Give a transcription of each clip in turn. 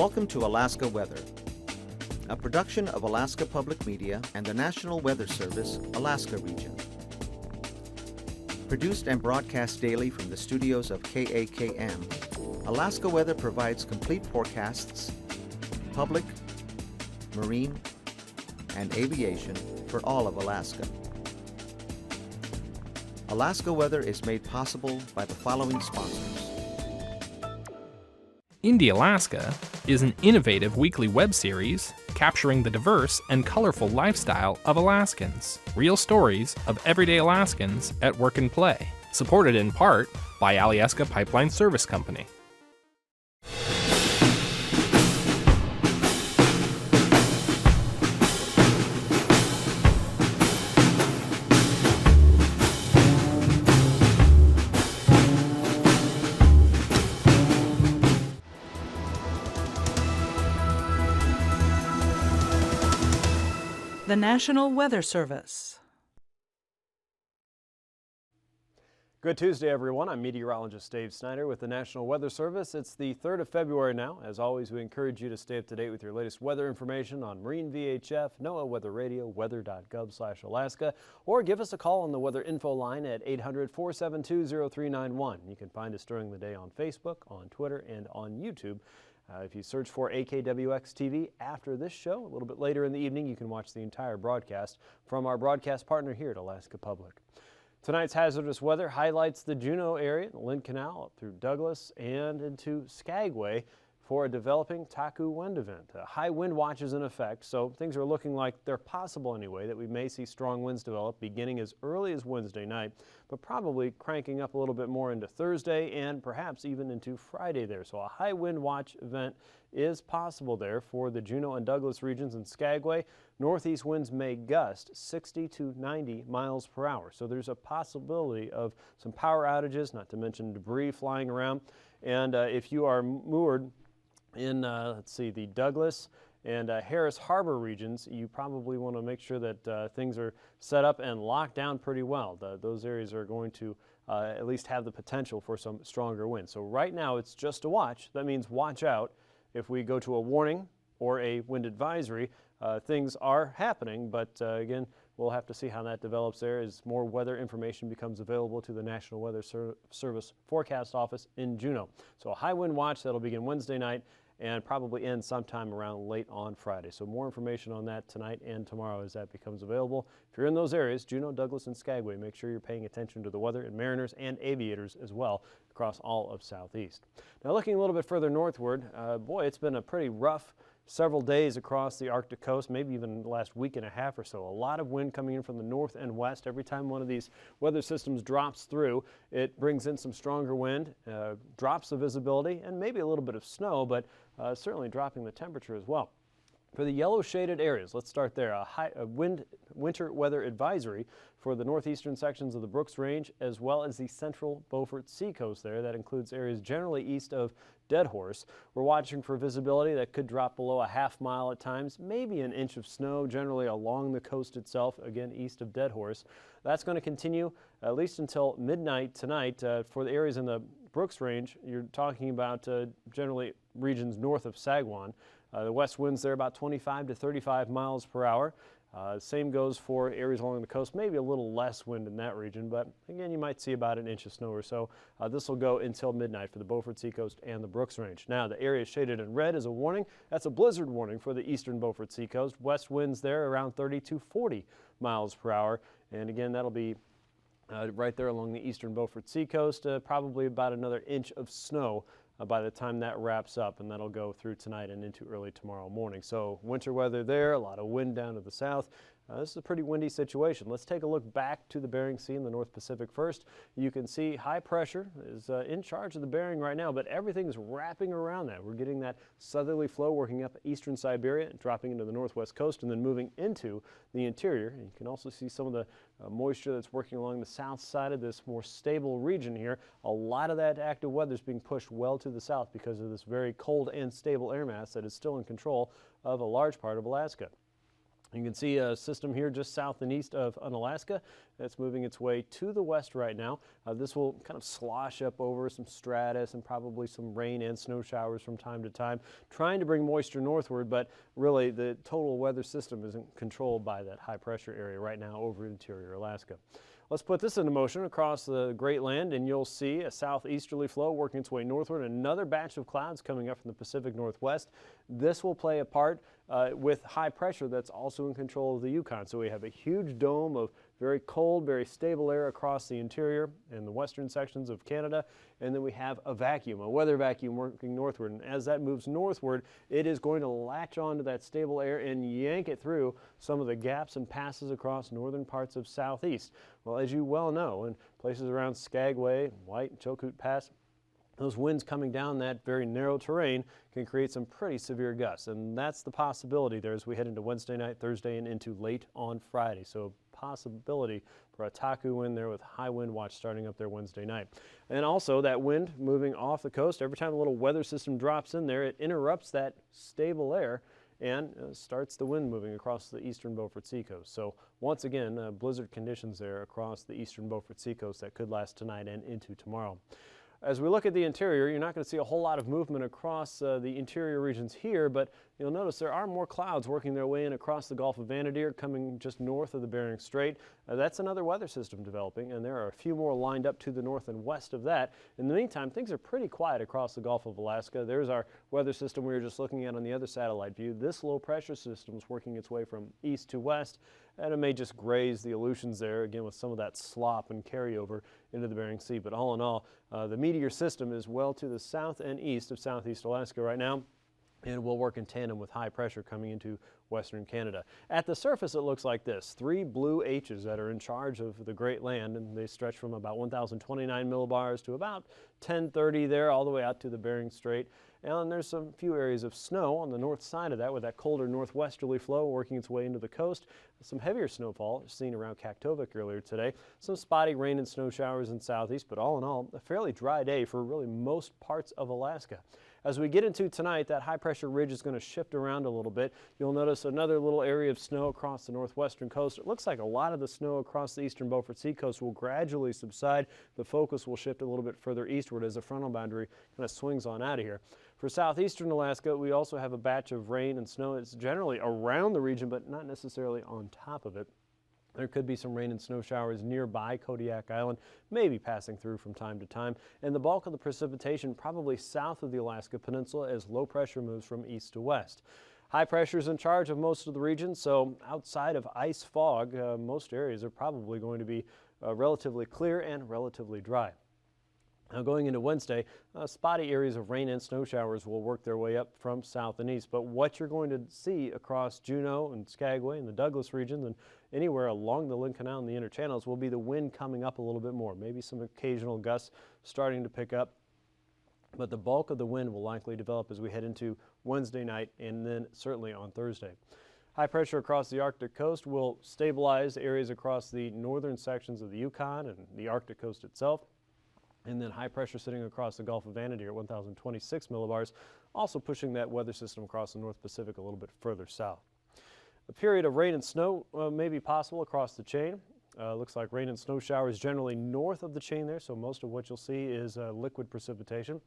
Welcome to Alaska Weather, a production of Alaska Public Media and the National Weather Service, Alaska Region. Produced and broadcast daily from the studios of KAKM, Alaska Weather provides complete forecasts, public, marine, and aviation for all of Alaska. Alaska Weather is made possible by the following sponsors. Indie Alaska is an innovative weekly web series capturing the diverse and colorful lifestyle of Alaskans. Real stories of everyday Alaskans at work and play. Supported in part by Alyeska Pipeline Service Company. The National Weather Service. Good Tuesday, everyone. I'm meteorologist Dave Snider with the National Weather Service. It's the 3rd of February now. As always, we encourage you to stay up to date with your latest weather information on Marine VHF, NOAA Weather Radio, weather.gov/Alaska, or give us a call on the Weather Info line at 800-472-0391. You can find us during the day on Facebook, on Twitter, and on YouTube. If you search for AKwx TV after this show, a little bit later in the evening, you can watch the entire broadcast from our broadcast partner here at Alaska Public. Tonight's hazardous weather highlights the Juneau area, the Lynn Canal, up through Douglas and into Skagway for a developing Taku wind event. High wind watch is in effect, so things are looking like they're possible anyway, that we may see strong winds develop beginning as early as Wednesday night, but probably cranking up a little bit more into Thursday and perhaps even into Friday there. So a high wind watch event is possible there for the Juneau and Douglas regions in Skagway. Northeast winds may gust 60 to 90 miles per hour. So there's a possibility of some power outages, not to mention debris flying around. And if you are moored in, the Douglas and Harris Harbor regions, you probably want to make sure that things are set up and locked down pretty well. Those areas are going to at least have the potential for some stronger winds. So right now it's just a watch. That means watch out. If we go to a warning or a wind advisory, things are happening, but again, we'll have to see how that develops there as more weather information becomes available to the National Weather Service Forecast Office in Juneau. So a high wind watch that'll begin Wednesday night and probably end sometime around late on Friday. So more information on that tonight and tomorrow as that becomes available. If you're in those areas, Juneau, Douglas, and Skagway, make sure you're paying attention to the weather, and mariners and aviators as well across all of Southeast. Now looking a little bit further northward, boy, it's been a pretty rough several days across the Arctic coast, maybe even the last week and a half or so. A lot of wind coming in from the north and west. Every time one of these weather systems drops through, it brings in some stronger wind, drops the visibility, and maybe a little bit of snow, but certainly dropping the temperature as well. For the yellow shaded areas, let's start there. A winter weather advisory for the northeastern sections of the Brooks Range as well as the central Beaufort Seacoast there. That includes areas generally east of Dead Horse. We're watching for visibility that could drop below a half mile at times, maybe an inch of snow generally along the coast itself, again east of Dead Horse. That's going to continue at least until midnight tonight. For the areas in the Brooks Range, you're talking about generally regions north of Sagwan. The west winds there about 25 to 35 miles per hour. Same goes for areas along the coast, maybe a little less wind in that region, but again, you might see about an inch of snow or so. This will go until midnight for the Beaufort Seacoast and the Brooks Range. Now, the area shaded in red is a warning. That's a blizzard warning for the eastern Beaufort Seacoast. West winds there around 30 to 40 miles per hour. And again, that'll be right there along the eastern Beaufort Seacoast, probably about another inch of snow by the time that wraps up, and that'll go through tonight and into early tomorrow morning. So winter weather there, a lot of wind down to the south. This is a pretty windy situation. Let's take a look back to the Bering Sea in the North Pacific first. You can see high pressure is in charge of the Bering right now, but everything's wrapping around that. We're getting that southerly flow working up eastern Siberia, dropping into the northwest coast, and then moving into the interior. And you can also see some of the moisture that's working along the south side of this more stable region here. A lot of that active weather is being pushed well to the south because of this very cold and stable air mass that is still in control of a large part of Alaska. You can see a system here just south and east of Unalaska that's moving its way to the west right now. This will kind of slosh up over some stratus and probably some rain and snow showers from time to time, trying to bring moisture northward, but really the total weather system isn't controlled by that high pressure area right now over interior Alaska. Let's put this into motion across the Great Land, and you'll see a southeasterly flow working its way northward, another batch of clouds coming up from the Pacific Northwest. This will play a part with high pressure that's also in control of the Yukon. So we have a huge dome of very cold, very stable air across the interior and the western sections of Canada. And then we have a vacuum, a weather vacuum working northward. And as that moves northward, it is going to latch onto that stable air and yank it through some of the gaps and passes across northern parts of southeast. Well, as you well know, in places around Skagway, White, and Chilkoot Pass, those winds coming down that very narrow terrain can create some pretty severe gusts, and that's the possibility there as we head into Wednesday night, Thursday, and into late on Friday. So possibility for a Taku wind there with high wind watch starting up there Wednesday night. And also that wind moving off the coast, every time a little weather system drops in there, it interrupts that stable air and starts the wind moving across the eastern Beaufort Seacoast. So once again, blizzard conditions there across the eastern Beaufort Seacoast that could last tonight and into tomorrow. As we look at the interior, you're not going to see a whole lot of movement across the interior regions here, but you'll notice there are more clouds working their way in across the Gulf of Vanderdeer, coming just north of the Bering Strait. That's another weather system developing, and there are a few more lined up to the north and west of that. In the meantime, things are pretty quiet across the Gulf of Alaska. There's our weather system we were just looking at on the other satellite view. This low pressure system is working its way from east to west, and it may just graze the Aleutians there, again with some of that slop and carryover into the Bering Sea. But all in all, the meteor system is well to the south and east of southeast Alaska right now, and will work in tandem with high pressure coming into western Canada. At the surface, it looks like this. 3 blue H's that are in charge of the Great Land, and they stretch from about 1,029 millibars to about 1030 there, all the way out to the Bering Strait. And there's some few areas of snow on the north side of that with that colder northwesterly flow working its way into the coast. Some heavier snowfall seen around Kaktovik earlier today. Some spotty rain and snow showers in southeast, but all in all, a fairly dry day for really most parts of Alaska. As we get into tonight, that high pressure ridge is going to shift around a little bit. You'll notice another little area of snow across the northwestern coast. It looks like a lot of the snow across the eastern Beaufort Seacoast will gradually subside. The focus will shift a little bit further eastward as the frontal boundary kind of swings on out of here. For southeastern Alaska, we also have a batch of rain and snow. It's generally around the region, but not necessarily on top of it. There could be some rain and snow showers nearby Kodiak Island, maybe passing through from time to time. And the bulk of the precipitation probably south of the Alaska Peninsula as low pressure moves from east to west. High pressure is in charge of most of the region, so outside of ice fog, most areas are probably going to be relatively clear and relatively dry. Now going into Wednesday, spotty areas of rain and snow showers will work their way up from south and east. But what you're going to see across Juneau and Skagway and the Douglas region and anywhere along the Lynn Canal and the inner channels will be the wind coming up a little bit more. Maybe some occasional gusts starting to pick up. But the bulk of the wind will likely develop as we head into Wednesday night and then certainly on Thursday. High pressure across the Arctic coast will stabilize areas across the northern sections of the Yukon and the Arctic coast itself. And then high pressure sitting across the Gulf of Vanderdeer at 1,026 millibars, also pushing that weather system across the North Pacific a little bit further south. A period of rain and snow may be possible across the chain. Looks like rain and snow showers generally north of the chain there, so most of what you'll see is liquid precipitation.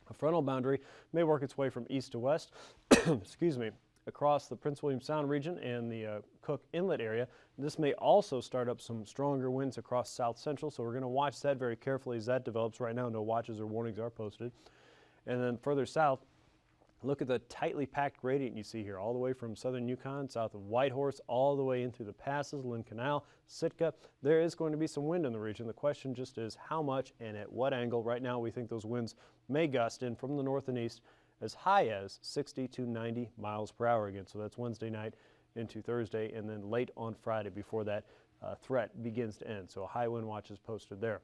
A frontal boundary may work its way from east to west, excuse me, across the Prince William Sound region and the Cook Inlet area. This may also start up some stronger winds across south central, so we're going to watch that very carefully as that develops. Right now, no watches or warnings are posted. And then further south, look at the tightly packed gradient you see here, all the way from southern Yukon, south of Whitehorse, all the way in through the passes, Lynn Canal, Sitka. There is going to be some wind in the region. The question just is how much and at what angle. Right now, we think those winds may gust in from the north and east as high as 60 to 90 miles per hour again. So that's Wednesday night into Thursday and then late on Friday before that threat begins to end. So a high wind watch is posted there.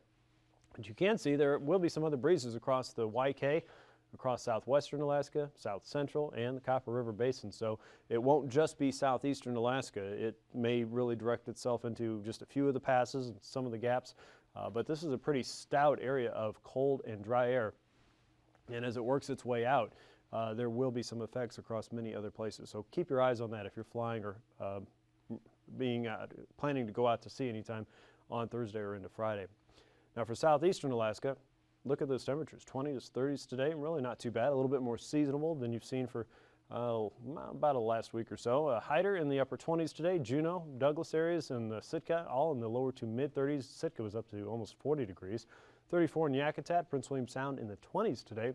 But you can see there will be some other breezes across the YK, across southwestern Alaska, south central, and the Copper River Basin. So it won't just be southeastern Alaska. It may really direct itself into just a few of the passes and some of the gaps. But this is a pretty stout area of cold and dry air. And as it works its way out, there will be some effects across many other places. So keep your eyes on that if you're flying or planning to go out to sea anytime on Thursday or into Friday. Now for southeastern Alaska, look at those temperatures, 20s to 30s today, really not too bad, a little bit more seasonable than you've seen for about the last week or so. Hyder in the upper 20s today, Juneau, Douglas areas, and Sitka all in the lower to mid 30s. Sitka was up to almost 40 degrees. 34 in Yakutat, Prince William Sound in the 20s today.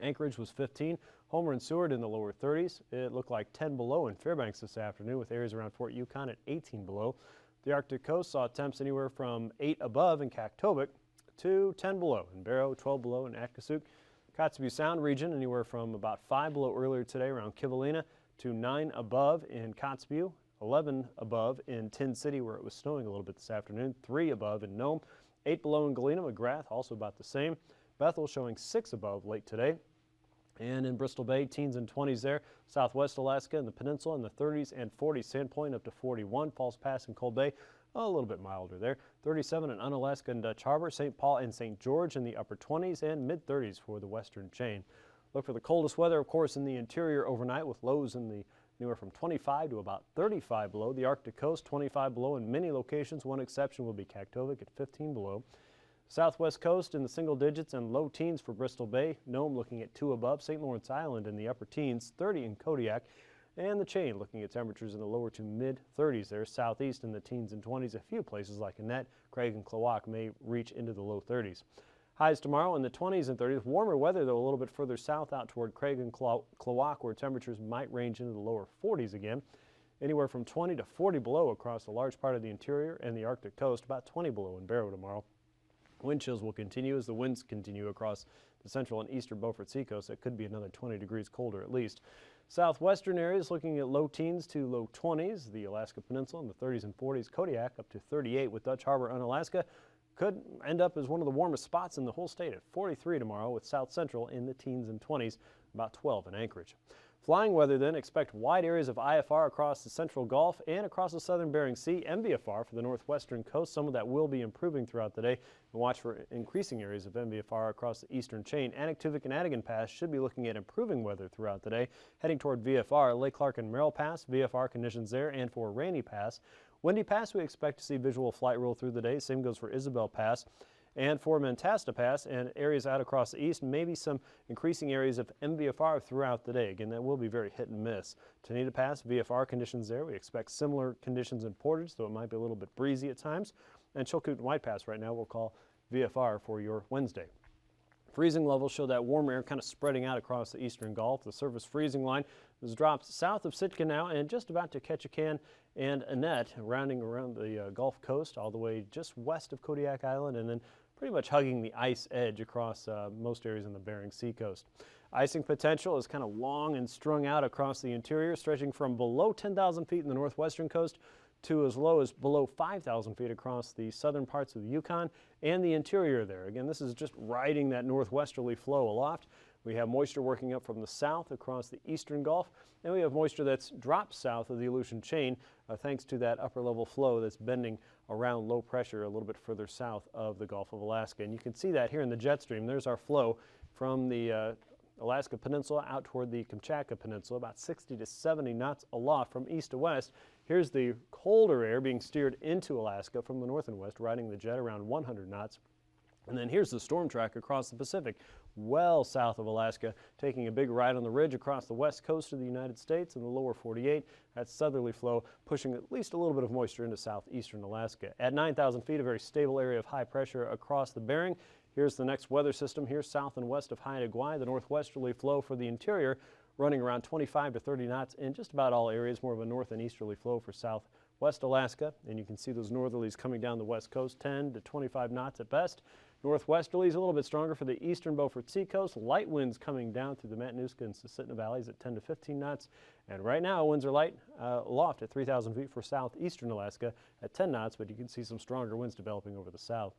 Anchorage was 15. Homer and Seward in the lower 30s. It looked like 10 below in Fairbanks this afternoon with areas around Fort Yukon at 18 below. The Arctic coast saw temps anywhere from 8 above in Kaktovik to 10 below in Barrow, 12 below in Atkasuk. Kotzebue Sound region anywhere from about 5 below earlier today around Kivalina to 9 above in Kotzebue, 11 above in Tin City where it was snowing a little bit this afternoon, 3 above in Nome, 8 below in Galena, McGrath also about the same. Bethel showing 6 above late today. And in Bristol Bay, teens and 20s there. Southwest Alaska and the peninsula in the 30s and 40s. Sandpoint up to 41. False Pass and Cold Bay a little bit milder there. 37 in Unalaska and Dutch Harbor. St. Paul and St. George in the upper 20s and mid 30s for the western chain. Look for the coldest weather, of course, in the interior overnight with lows in the anywhere from 25 to about 35 below. The Arctic coast 25 below in many locations. One exception will be Kaktovik at 15 below. Southwest coast in the single digits and low teens for Bristol Bay. Nome looking at 2 above. St. Lawrence Island in the upper teens, 30 in Kodiak. And the chain looking at temperatures in the lower to mid 30s there. Southeast in the teens and 20s. A few places like Annette, Craig, and Klawock may reach into the low 30s. Highs tomorrow in the 20s and 30s. Warmer weather, though, a little bit further south out toward Craig and Klawock, where temperatures might range into the lower 40s again. Anywhere from 20 to 40 below across a large part of the interior and the Arctic coast. About 20 below in Barrow tomorrow. Wind chills will continue as the winds continue across the central and eastern Beaufort Seacoast. It could be another 20 degrees colder at least. Southwestern areas looking at low teens to low 20s. The Alaska Peninsula in the 30s and 40s. Kodiak up to 38 with Dutch Harbor, Unalaska. Could end up as one of the warmest spots in the whole state at 43 tomorrow with South Central in the teens and 20s, about 12 in Anchorage. Flying weather then, expect wide areas of IFR across the central Gulf and across the southern Bering Sea. MVFR for the northwestern coast. Some of that will be improving throughout the day. And watch for increasing areas of MVFR across the eastern chain. Anaktuvik and Adigan Pass should be looking at improving weather throughout the day. Heading toward VFR, Lake Clark and Merrill Pass, VFR conditions there. And for Rainy Pass, Windy Pass, we expect to see visual flight roll through the day. Same goes for Isabel Pass. And for Mentasta Pass and areas out across the east, maybe some increasing areas of MVFR throughout the day. Again, that will be very hit and miss. Tanita Pass, VFR conditions there. We expect similar conditions in Portage, though it might be a little bit breezy at times. And Chilkoot and White Pass right now we'll call VFR for your Wednesday. Freezing levels show that warm air kind of spreading out across the eastern Gulf. The surface freezing line has dropped south of Sitka now and just about to Ketchikan and Annette, rounding around the Gulf Coast all the way just west of Kodiak Island and then pretty much hugging the ice edge across most areas in the Bering Sea coast. Icing potential is kind of long and strung out across the interior, stretching from below 10,000 feet in the northwestern coast to as low as below 5,000 feet across the southern parts of the Yukon and the interior there. Again, this is just riding that northwesterly flow aloft. We have moisture working up from the south across the eastern Gulf, and we have moisture that's dropped south of the Aleutian chain thanks to that upper level flow that's bending around low pressure a little bit further south of the Gulf of Alaska. And you can see that here in the jet stream. There's our flow from the Alaska Peninsula out toward the Kamchatka Peninsula, about 60 to 70 knots aloft from east to west. Here's the colder air being steered into Alaska from the north and west, riding the jet around 100 knots. And then here's the storm track across the Pacific, well south of Alaska, taking a big ride on the ridge across the west coast of the United States and the lower 48. That southerly flow pushing at least a little bit of moisture into southeastern Alaska. At 9,000 feet, a very stable area of high pressure across the Bering. Here's the next weather system here south and west of Haida Gwaii, the northwesterly flow for the interior running around 25 to 30 knots in just about all areas, more of a north and easterly flow for southwest Alaska. And you can see those northerlies coming down the west coast, 10 to 25 knots at best. Northwesterlies a little bit stronger for the eastern Beaufort Seacoast. Light winds coming down through the Matanuska and Susitna valleys at 10 to 15 knots. And right now winds are light aloft at 3,000 feet for southeastern Alaska at 10 knots, but you can see some stronger winds developing over the south.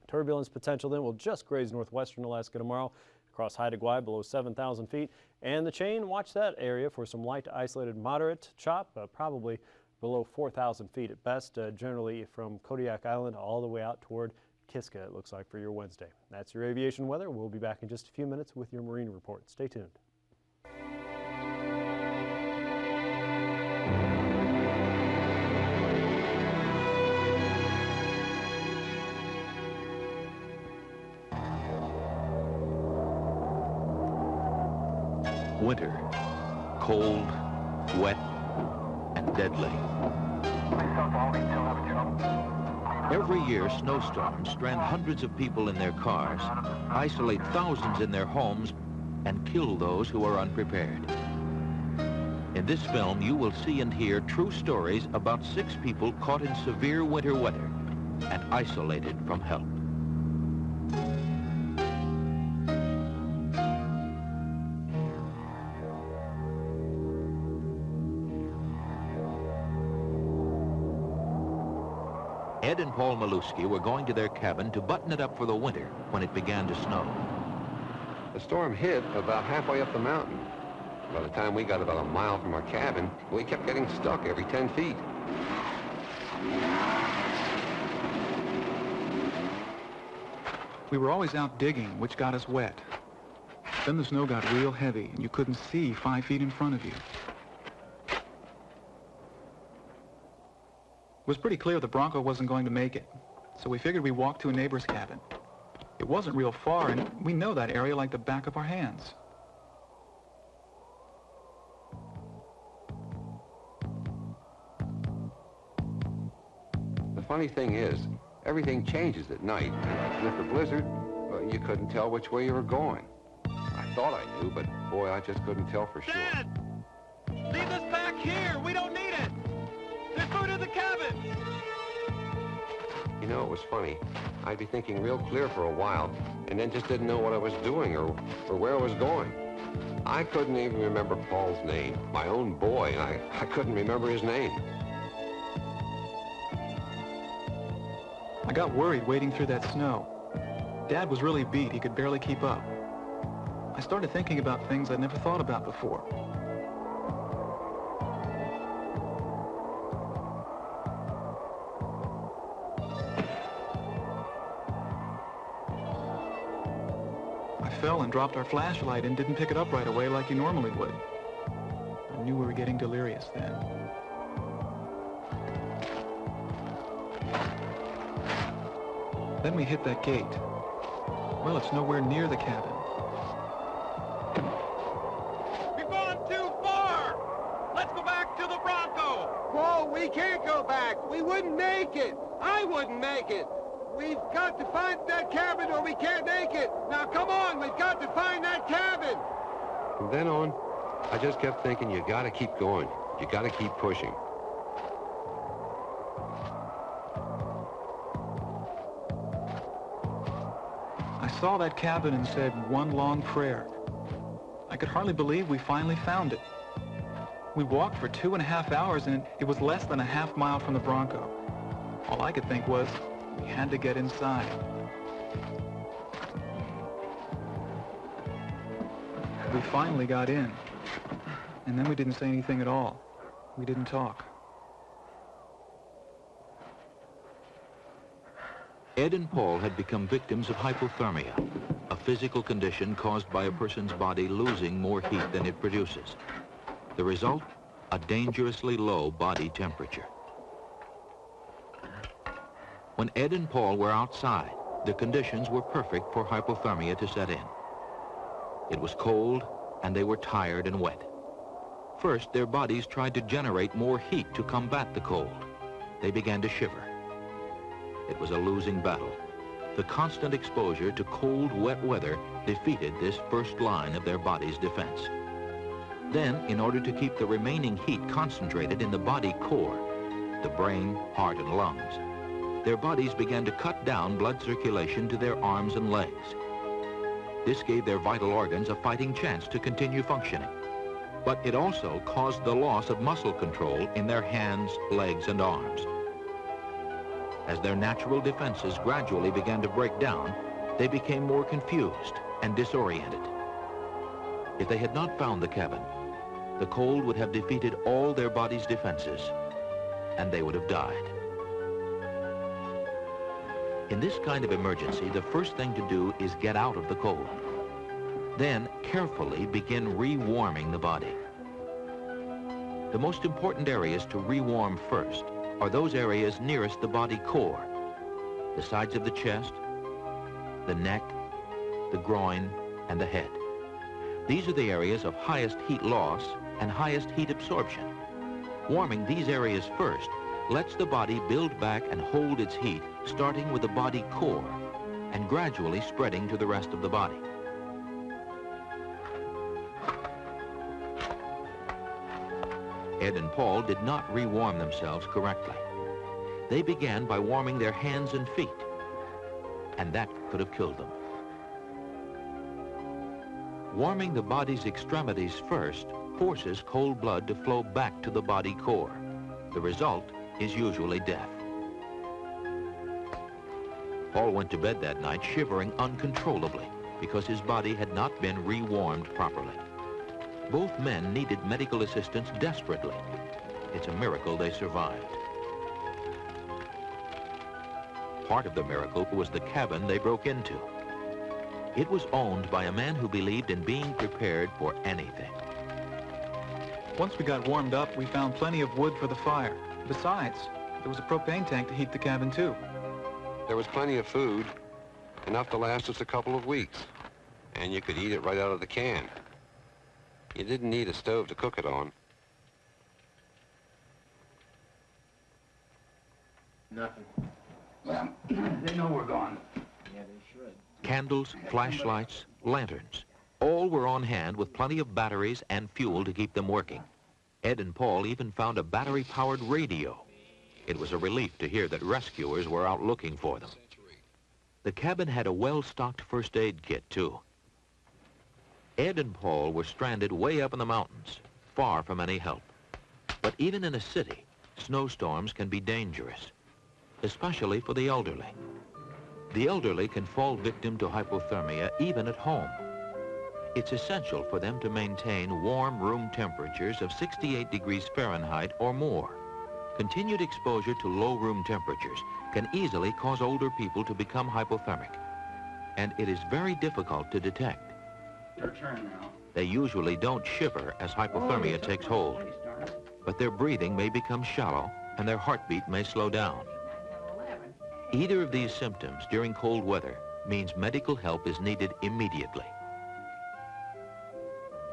Turbulence potential then will just graze northwestern Alaska tomorrow across Haida Gwaii below 7,000 feet. And the chain, watch that area for some light to isolated moderate chop, probably below 4,000 feet at best, generally from Kodiak Island all the way out toward Kiska, it looks like, for your Wednesday. That's your aviation weather. We'll be back in just a few minutes with your marine report. Stay tuned. Winter. Cold, wet, and deadly. Every year, snowstorms strand hundreds of people in their cars, isolate thousands in their homes, and kill those who are unprepared. In this film, you will see and hear true stories about 6 people caught in severe winter weather and isolated from help. Ed and Paul Maluski were going to their cabin to button it up for the winter when it began to snow. The storm hit about halfway up the mountain. By the time we got about a mile from our cabin, we kept getting stuck every 10 feet. We were always out digging, which got us wet. Then the snow got real heavy, and you couldn't see 5 feet in front of you. It was pretty clear the Bronco wasn't going to make it, so we figured we'd walk to a neighbor's cabin. It wasn't real far, and we know that area like the back of our hands. The funny thing is, everything changes at night. With the blizzard, you couldn't tell which way you were going. I thought I knew, but boy, I just couldn't tell for sure. Dad! Leave this back here! We don't need it! There's food in the cabin! You know, it was funny. I'd be thinking real clear for a while, and then just didn't know what I was doing or where I was going. I couldn't even remember Paul's name. My own boy, and I couldn't remember his name. I got worried wading through that snow. Dad was really beat. He could barely keep up. I started thinking about things I'd never thought about before. I fell and dropped our flashlight and didn't pick it up right away like you normally would. I knew we were getting delirious then. Then we hit that gate. Well, it's nowhere near the cabin. We've gone too far! Let's go back to the Bronco! Paul, we can't go back. We wouldn't make it. I wouldn't make it. We've got to find that cabin or we can't make it. Now, come on, we've got to find that cabin. From then on, I just kept thinking, you gotta keep going. You gotta keep pushing. I saw that cabin and said one long prayer. I could hardly believe we finally found it. We walked for 2.5 hours and it was less than a half mile from the Bronco. All I could think was, we had to get inside. We finally got in. And then we didn't say anything at all. We didn't talk. Ed and Paul had become victims of hypothermia, a physical condition caused by a person's body losing more heat than it produces. The result? A dangerously low body temperature. When Ed and Paul were outside, the conditions were perfect for hypothermia to set in. It was cold, and they were tired and wet. First, their bodies tried to generate more heat to combat the cold. They began to shiver. It was a losing battle. The constant exposure to cold, wet weather defeated this first line of their body's defense. Then, in order to keep the remaining heat concentrated in the body core, the brain, heart, and lungs, their bodies began to cut down blood circulation to their arms and legs. This gave their vital organs a fighting chance to continue functioning. But it also caused the loss of muscle control in their hands, legs, and arms. As their natural defenses gradually began to break down, they became more confused and disoriented. If they had not found the cabin, the cold would have defeated all their body's defenses, and they would have died. In this kind of emergency, the first thing to do is get out of the cold. Then, carefully begin rewarming the body. The most important areas to rewarm first are those areas nearest the body core, the sides of the chest, the neck, the groin, and the head. These are the areas of highest heat loss and highest heat absorption. Warming these areas first lets the body build back and hold its heat, starting with the body core and gradually spreading to the rest of the body. Ed and Paul did not rewarm themselves correctly. They began by warming their hands and feet, and that could have killed them. Warming the body's extremities first forces cold blood to flow back to the body core. The result is usually death. Paul went to bed that night shivering uncontrollably because his body had not been rewarmed properly. Both men needed medical assistance desperately. It's a miracle they survived. Part of the miracle was the cabin they broke into. It was owned by a man who believed in being prepared for anything. Once we got warmed up, we found plenty of wood for the fire. Besides, there was a propane tank to heat the cabin too. There was plenty of food, enough to last us a couple of weeks. And you could eat it right out of the can. You didn't need a stove to cook it on. Nothing. Well, they know we're gone. Yeah, they should. Candles, flashlights, lanterns, all were on hand with plenty of batteries and fuel to keep them working. Ed and Paul even found a battery-powered radio. It was a relief to hear that rescuers were out looking for them. The cabin had a well-stocked first aid kit, too. Ed and Paul were stranded way up in the mountains, far from any help. But even in a city, snowstorms can be dangerous, especially for the elderly. The elderly can fall victim to hypothermia even at home. It's essential for them to maintain warm room temperatures of 68 degrees Fahrenheit or more. Continued exposure to low room temperatures can easily cause older people to become hypothermic, and it is very difficult to detect. Your turn now. They usually don't shiver as hypothermia takes hold, but their breathing may become shallow and their heartbeat may slow down. Either of these symptoms during cold weather means medical help is needed immediately.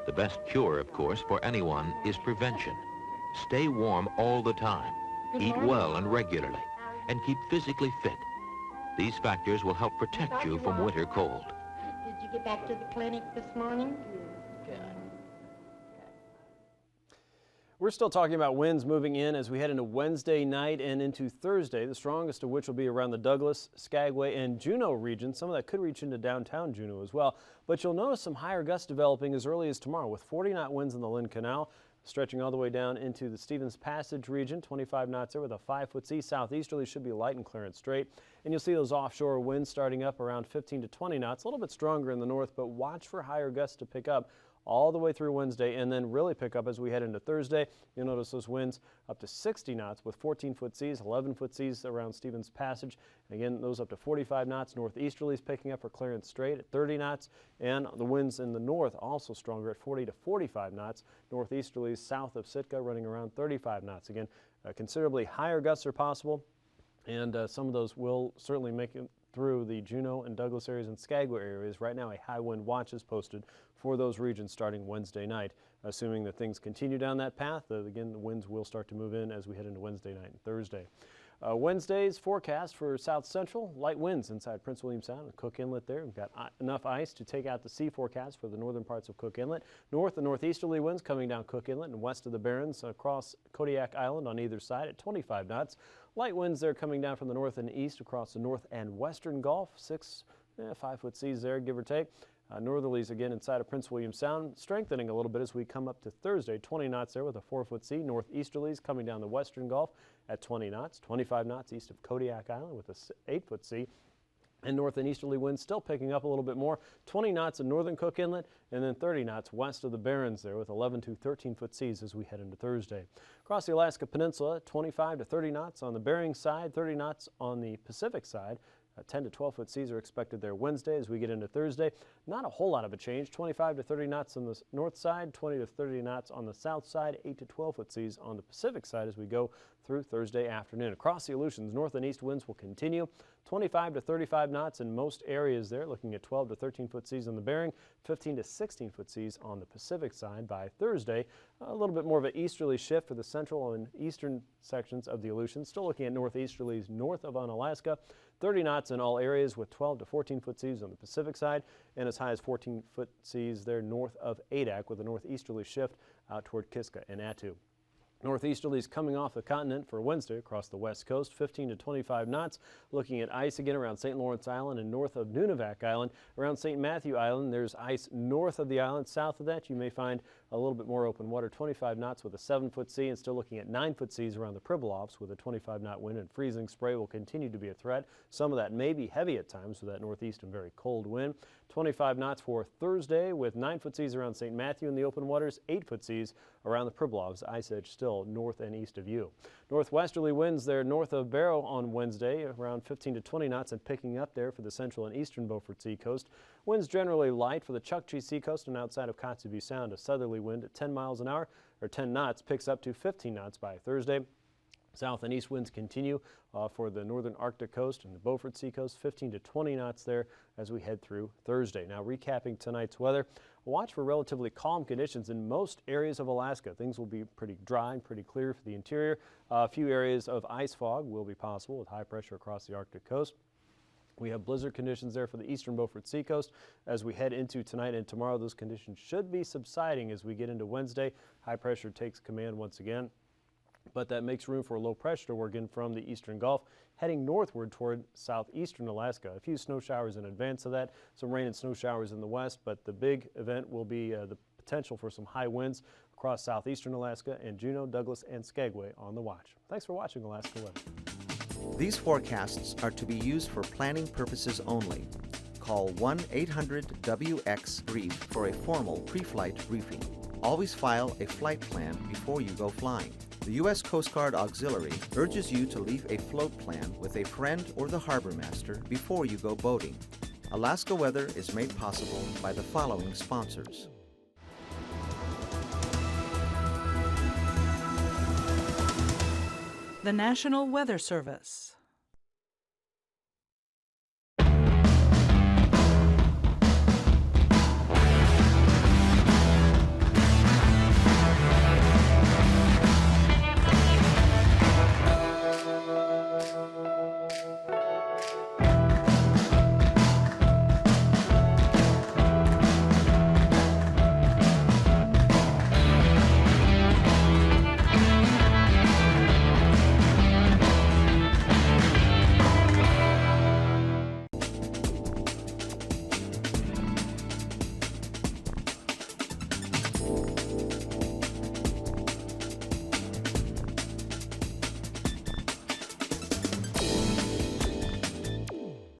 The best cure, of course, for anyone is prevention. Stay warm all the time, eat well and regularly, and keep physically fit. These factors will help protect you from winter cold. Did you get back to the clinic this morning? Good. We're still talking about winds moving in as we head into Wednesday night and into Thursday, the strongest of which will be around the Douglas, Skagway, and Juneau region. Some of that could reach into downtown Juneau as well. But you'll notice some higher gusts developing as early as tomorrow with 40-knot winds in the Lynn Canal, stretching all the way down into the Stevens Passage region, 25 knots there with a 5-foot sea. Southeasterly should be light and clear and straight. And you'll see those offshore winds starting up around 15 to 20 knots, a little bit stronger in the north, but watch for higher gusts to pick up all the way through Wednesday and then really pick up as we head into Thursday. You'll notice those winds up to 60 knots with 14-foot seas, 11-foot seas around Stevens Passage. And again, those up to 45 knots. Northeasterlies picking up for Clarence Strait at 30 knots. And the winds in the north also stronger at 40 to 45 knots. Northeasterlies south of Sitka running around 35 knots. Again, considerably higher gusts are possible. And some of those will certainly make it through the Juneau and Douglas areas and Skagway areas. Right now, a high wind watch is posted for those regions starting Wednesday night. Assuming that things continue down that path, again, the winds will start to move in as we head into Wednesday night and Thursday. Wednesday's forecast for South Central, light winds inside Prince William Sound and Cook Inlet there. We've got enough ice to take out the sea forecast for the northern parts of Cook Inlet. North and northeasterly winds coming down Cook Inlet and west of the Barrens across Kodiak Island on either side at 25 knots. Light winds there coming down from the north and east across the north and western Gulf, 5-foot seas there, give or take. Northerlies again inside of Prince William Sound, strengthening a little bit as we come up to Thursday. 20 knots there with a 4-foot sea. Northeasterlies coming down the western Gulf at 20 knots. 25 knots east of Kodiak Island with a 8-foot sea. And north and easterly winds still picking up a little bit more. 20 knots in northern Cook Inlet and then 30 knots west of the Barrens there with 11 to 13-foot seas as we head into Thursday. Across the Alaska Peninsula, 25 to 30 knots on the Bering side, 30 knots on the Pacific side. 10 to 12-foot seas are expected there Wednesday as we get into Thursday. Not a whole lot of a change. 25 to 30 knots on the north side, 20 to 30 knots on the south side, 8 to 12-foot seas on the Pacific side as we go through Thursday afternoon. Across the Aleutians, north and east winds will continue 25 to 35 knots in most areas there, looking at 12 to 13 foot seas on the Bering, 15 to 16 foot seas on the Pacific side. By Thursday, a little bit more of an easterly shift for the central and eastern sections of the Aleutians. Still looking at northeasterlies north of Unalaska, 30 knots in all areas with 12 to 14 foot seas on the Pacific side, and as high as 14 foot seas there north of Adak with a northeasterly shift out toward Kiska and Attu. Northeasterlies coming off the continent for Wednesday across the west coast, 15 to 25 knots. Looking at ice again around St. Lawrence Island and north of Nunivak Island. Around St. Matthew Island, there's ice north of the island. South of that, you may find a little bit more open water, 25 knots with a 7-foot sea, and still looking at 9-foot seas around the Pribilofs with a 25-knot wind, and freezing spray will continue to be a threat. Some of that may be heavy at times with that northeast and very cold wind. 25 knots for Thursday with 9-foot seas around St. Matthew in the open waters, 8-foot seas around the Pribilofs. Ice edge still north and east of you. Northwesterly winds there north of Barrow on Wednesday, around 15 to 20 knots, and picking up there for the central and eastern Beaufort Seacoast. Winds generally light for the Chukchi Seacoast and outside of Kotzebue Sound. A southerly wind at 10 miles an hour or 10 knots picks up to 15 knots by Thursday. South and east winds continue for the northern Arctic coast and the Beaufort Seacoast, 15 to 20 knots there as we head through Thursday. Now, recapping tonight's weather, watch for relatively calm conditions in most areas of Alaska. Things will be pretty dry and pretty clear for the interior. A few areas of ice fog will be possible with high pressure across the Arctic coast. We have blizzard conditions there for the eastern Beaufort Seacoast. As we head into tonight and tomorrow, those conditions should be subsiding as we get into Wednesday. High pressure takes command once again, but that makes room for a low pressure to work in from the eastern Gulf, heading northward toward southeastern Alaska. A few snow showers in advance of that, some rain and snow showers in the west, but the big event will be the potential for some high winds across southeastern Alaska, and Juneau, Douglas, and Skagway on the watch. Thanks for watching Alaska Weather. These forecasts are to be used for planning purposes only. Call 1-800-WX-BRIEF for a formal pre-flight briefing. Always file a flight plan before you go flying. The U.S. Coast Guard Auxiliary urges you to leave a float plan with a friend or the harbor master before you go boating. Alaska Weather is made possible by the following sponsors. The National Weather Service.